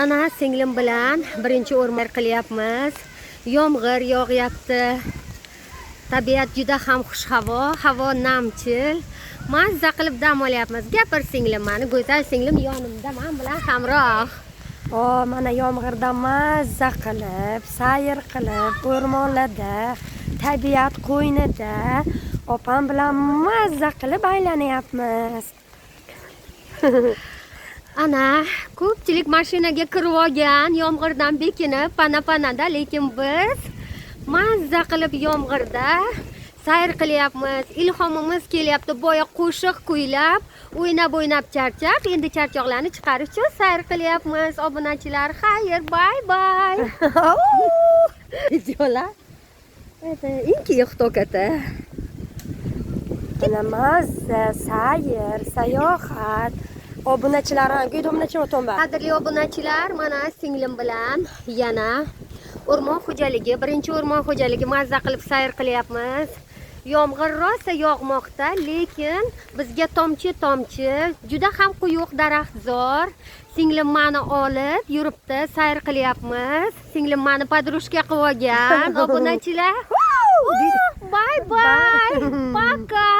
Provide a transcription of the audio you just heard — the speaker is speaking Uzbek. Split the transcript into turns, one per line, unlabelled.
Ana singlim bilan birinchi o'rmon qilyapmiz. Yomg'ir yog'yapti. Tabiat juda ham xushhavo, havo namchil. Mazza qilib dam olyapmiz. Gapir singlim, mani go'zal singlim yonimda, men bilan hamroh.
Mana yomg'irda mazza qilib, sayr qilib, o'rmonlarda, tabiat qo'ynida opam bilan mazza qilib aylanyapmiz.
Ana ko'pchilik mashinaga kirib olgan, yomg'irdan bekinib, pana-panada, lekin biz mazza qilib yomg'irda sayr qilyapmiz. Ilhomimiz kelyapti, boya qo'shiq kuylab, o'ynab charchab, endi charchoqlarni chiqarish uchun sayr qilyapmiz. Obunachilar, xayr, bay. Videolar. Inki yo'q-to'kata.
Mana mazza, sayr, sayohat. Obunachilarim, g'o'dominachi o'tomba.
Qadrli obunachilar, mana singlim bilan yana o'rmon xo'jaligi, birinchi o'rmon xo'jaligi mazza qilib sayr qilyapmiz. Yomg'ir rosa yog'moqda, lekin bizga tomchi, juda ham quyuq daraxtzor. Singlim mani olib yuribdi, sayr qilyapmiz. Singlim mani podrushka qilib olgan. Obunachilar, bay. Paka.